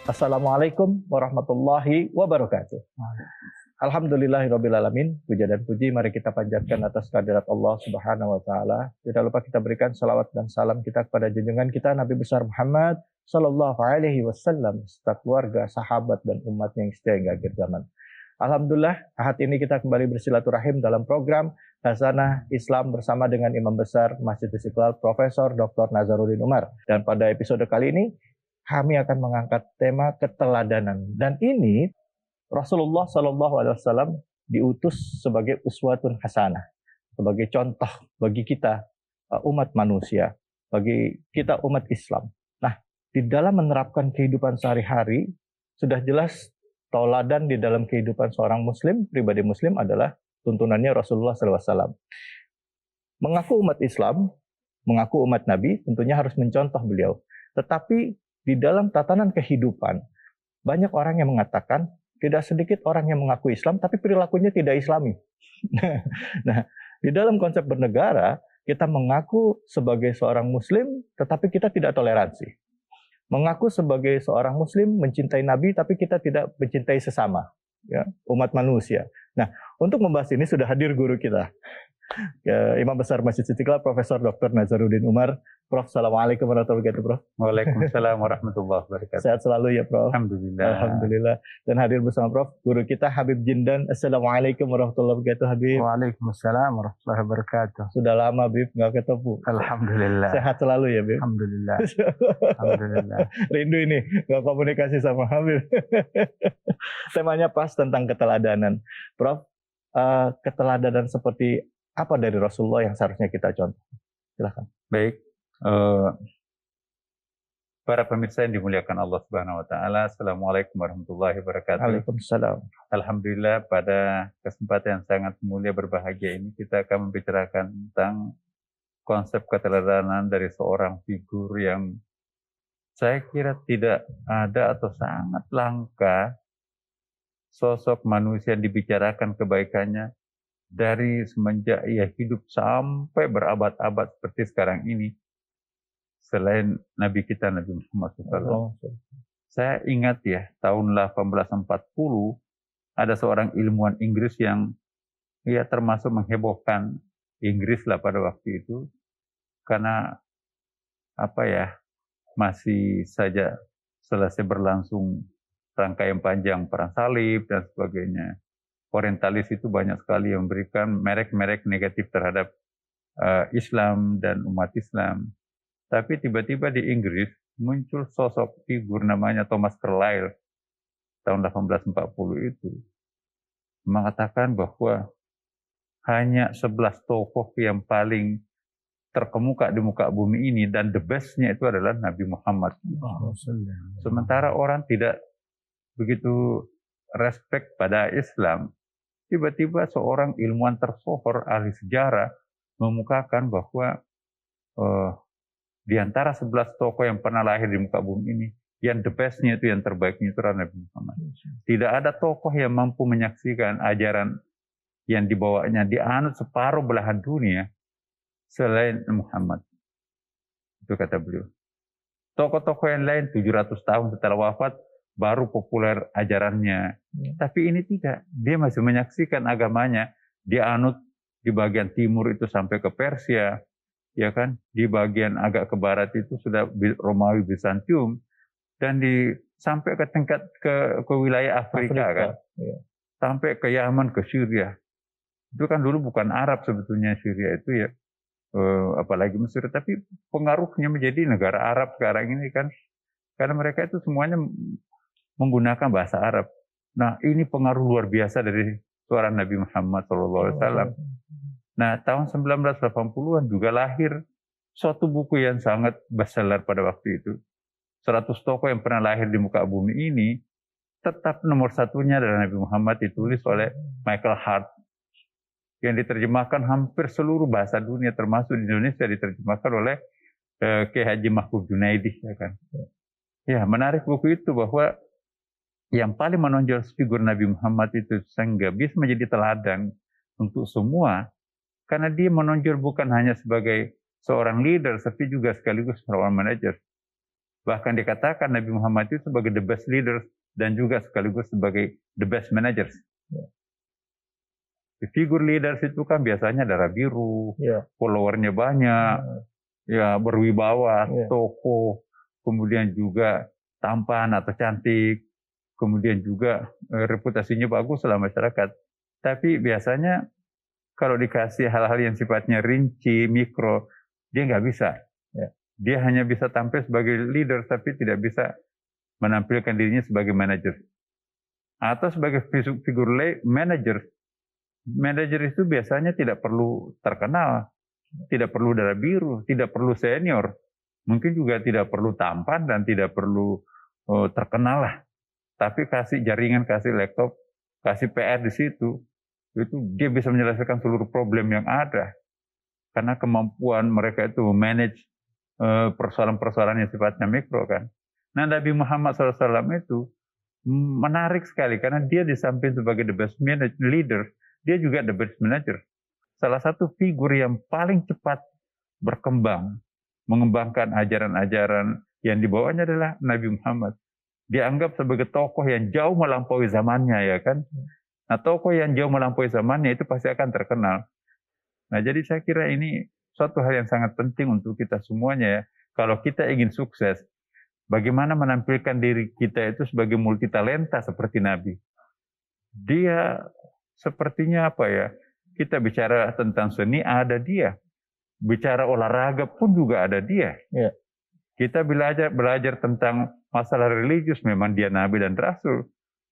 Assalamualaikum warahmatullahi wabarakatuh. Alhamdulillahirrabbilalamin. Puja dan puji mari kita panjatkan atas kehadirat Allah Subhanahu wa taala. Tidak lupa kita berikan salawat dan salam kita kepada junjungan kita Nabi besar Muhammad sallallahu alaihi wasallam serta keluarga, sahabat dan umatnya yang setia hingga akhir zaman. Alhamdulillah, ahad ini kita kembali bersilaturahim dalam program Hasanah Islam bersama dengan Imam Besar Masjid Istiqlal Profesor Dr. Nazaruddin Umar. Dan pada episode kali ini kami akan mengangkat tema keteladanan. Dan ini Rasulullah Shallallahu Alaihi Wasallam diutus sebagai uswatun hasanah, sebagai contoh bagi kita umat manusia, bagi kita umat Islam. Nah, di dalam menerapkan kehidupan sehari-hari, sudah jelas tauladan di dalam kehidupan seorang Muslim, pribadi Muslim adalah tuntunannya Rasulullah SAW. Mengaku umat Islam, mengaku umat Nabi, tentunya harus mencontoh beliau. Tetapi di dalam tatanan kehidupan, banyak orang yang mengatakan, tidak sedikit orang yang mengaku Islam, tapi perilakunya tidak Islami. Nah, di dalam konsep bernegara, kita mengaku sebagai seorang Muslim, tetapi kita tidak toleransi. Mengaku sebagai seorang Muslim, mencintai Nabi, tapi kita tidak mencintai sesama, ya, umat manusia. Nah, untuk membahas ini sudah hadir guru kita, ya, Imam Besar Masjid Istiqlal, Profesor Dr. Nazaruddin Umar. Prof, Assalamualaikum warahmatullahi wabarakatuh, Prof. Waalaikumsalam warahmatullahi wabarakatuh. Sehat selalu ya, Prof. Alhamdulillah. Alhamdulillah. Dan hadir bersama Prof, guru kita Habib Jindan. Assalamualaikum warahmatullahi wabarakatuh, Habib. Waalaikumsalam warahmatullahi wabarakatuh. Sudah lama, Habib, nggak ketemu. Alhamdulillah. Sehat selalu ya, Habib. Alhamdulillah. Alhamdulillah. Rindu ini, nggak komunikasi sama Habib. Temanya pas tentang keteladanan. Prof, keteladanan seperti apa dari Rasulullah yang seharusnya kita contoh? Silakan. Baik. Para pemirsa yang dimuliakan Allah Subhanahu wa taala, Assalamualaikum warahmatullahi wabarakatuh. Waalaikumsalam. Alhamdulillah, pada kesempatan yang sangat mulia berbahagia ini kita akan membicarakan tentang konsep keteladanan dari seorang figur yang saya kira tidak ada atau sangat langka sosok manusia yang dibicarakan kebaikannya dari semenjak ia hidup sampai berabad-abad seperti sekarang ini. Selain Nabi kita, Nabi Muhammad SAW. Saya ingat ya, tahun 1840, ada seorang ilmuwan Inggris yang termasuk menghebohkan Inggris lah pada waktu itu. Karena masih saja selesai berlangsung rangkaian panjang perang salib dan sebagainya. Orientalis itu banyak sekali yang memberikan merek-merek negatif terhadap Islam dan umat Islam. Tapi tiba-tiba di Inggris muncul sosok figur namanya Thomas Carlyle tahun 1840 itu mengatakan bahwa hanya 11 tokoh yang paling terkemuka di muka bumi ini dan the best-nya itu adalah Nabi Muhammad. Sementara orang tidak begitu respect pada Islam, tiba-tiba seorang ilmuwan tersohor ahli sejarah memukakan bahwa di antara 11 tokoh yang pernah lahir di muka bumi ini, yang the best-nya itu, yang terbaiknya itu adalah Nabi Muhammad. Tidak ada tokoh yang mampu menyaksikan ajaran yang dibawanya dianut separuh belahan dunia selain Muhammad. Itu kata beliau. Tokoh-tokoh yang lain 700 tahun setelah wafat baru populer ajarannya. Tapi ini tidak. Dia masih menyaksikan agamanya. Dia anut di bagian timur itu sampai ke Persia. Ya kan, di bagian agak ke barat itu sudah Romawi Bizantium, dan sampai ke tingkat ke wilayah Afrika kan, ya. Sampai ke Yaman, ke Syria. Itu kan dulu bukan Arab sebetulnya Syria itu ya, apalagi Mesir, tapi pengaruhnya menjadi negara Arab sekarang ini kan, karena mereka itu semuanya menggunakan bahasa Arab. Nah, ini pengaruh luar biasa dari suara Nabi Muhammad SAW. Nah, tahun 1980-an juga lahir suatu buku yang sangat bestseller pada waktu itu. 100 tokoh yang pernah lahir di muka bumi ini, tetap nomor satunya adalah Nabi Muhammad, ditulis oleh Michael Hart. Yang diterjemahkan hampir seluruh bahasa dunia, termasuk di Indonesia diterjemahkan oleh Kiai Haji Mahfud Junaidi. Ya kan? Ya, menarik buku itu bahwa yang paling menonjol figur Nabi Muhammad itu sehingga bisa menjadi teladan untuk semua. Karena dia menonjol bukan hanya sebagai seorang leader, tapi juga sekaligus seorang manajer. Bahkan dikatakan Nabi Muhammad itu sebagai the best leaders dan juga sekaligus sebagai the best managers. Figur leaders itu kan biasanya darah biru, followernya banyak, ya berwibawa, tokoh, kemudian juga tampan atau cantik, kemudian juga reputasinya bagus dalam masyarakat. Tapi biasanya kalau dikasih hal-hal yang sifatnya rinci, mikro, dia nggak bisa. Dia hanya bisa tampil sebagai leader, tapi tidak bisa menampilkan dirinya sebagai manajer. Atau sebagai figur manajer. Manajer itu biasanya tidak perlu terkenal, tidak perlu darah biru, tidak perlu senior. Mungkin juga tidak perlu tampan dan tidak perlu terkenal lah. Tapi kasih jaringan, kasih laptop, kasih PR di situ, itu dia bisa menyelesaikan seluruh problem yang ada. Karena kemampuan mereka itu manage persoalan-persoalan yang sifatnya mikro kan. Nah, Nabi Muhammad SAW itu menarik sekali karena dia di samping sebagai the best leader, dia juga the best manager. Salah satu figur yang paling cepat berkembang, mengembangkan ajaran-ajaran yang dibawanya adalah Nabi Muhammad. Dianggap sebagai tokoh yang jauh melampaui zamannya, ya kan? Nah, tokoh yang jauh melampaui zamannya itu pasti akan terkenal. Nah, jadi saya kira ini suatu hal yang sangat penting untuk kita semuanya ya. Kalau kita ingin sukses, bagaimana menampilkan diri kita itu sebagai multitalenta seperti Nabi. Dia sepertinya apa ya, kita bicara tentang seni ada dia. Bicara olahraga pun juga ada dia. Kita belajar tentang masalah religius, memang dia Nabi dan Rasul.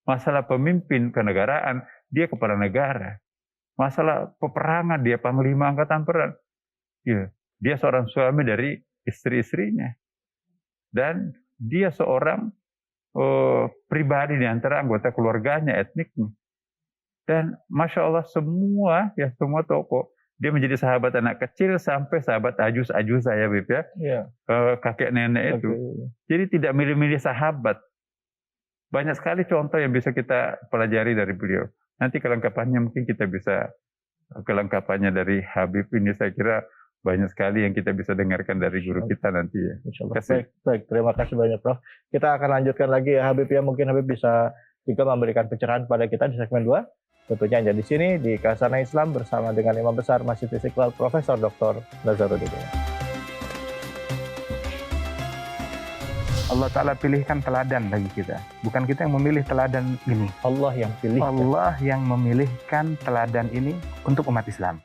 Masalah pemimpin kenegaraan, dia kepala negara. Masalah peperangan, dia panglima angkatan perang. Dia seorang suami dari istri-istrinya. Dan dia seorang pribadi di antara anggota keluarganya, etniknya. Dan Masya Allah semua tokoh, dia menjadi sahabat anak kecil sampai sahabat ajus saya, Bib ya. Kakek nenek itu. Jadi tidak milih-milih sahabat. Banyak sekali contoh yang bisa kita pelajari dari beliau. Nanti kelengkapannya mungkin kita bisa, kelengkapannya dari Habib ini saya kira banyak sekali yang kita bisa dengarkan dari guru kita nanti ya. Baik, terima kasih banyak Prof. Kita akan lanjutkan lagi ya Habib ya. Mungkin Habib bisa juga memberikan pencerahan pada kita di segmen 2. Tentunya aja di sini di Khazanah Islam bersama dengan Imam Besar Masjid Istiqlal Profesor Dr. Nazaruddin. Allah Ta'ala pilihkan teladan bagi kita. Bukan kita yang memilih teladan ini. Allah yang pilih. Allah yang memilihkan teladan ini untuk umat Islam.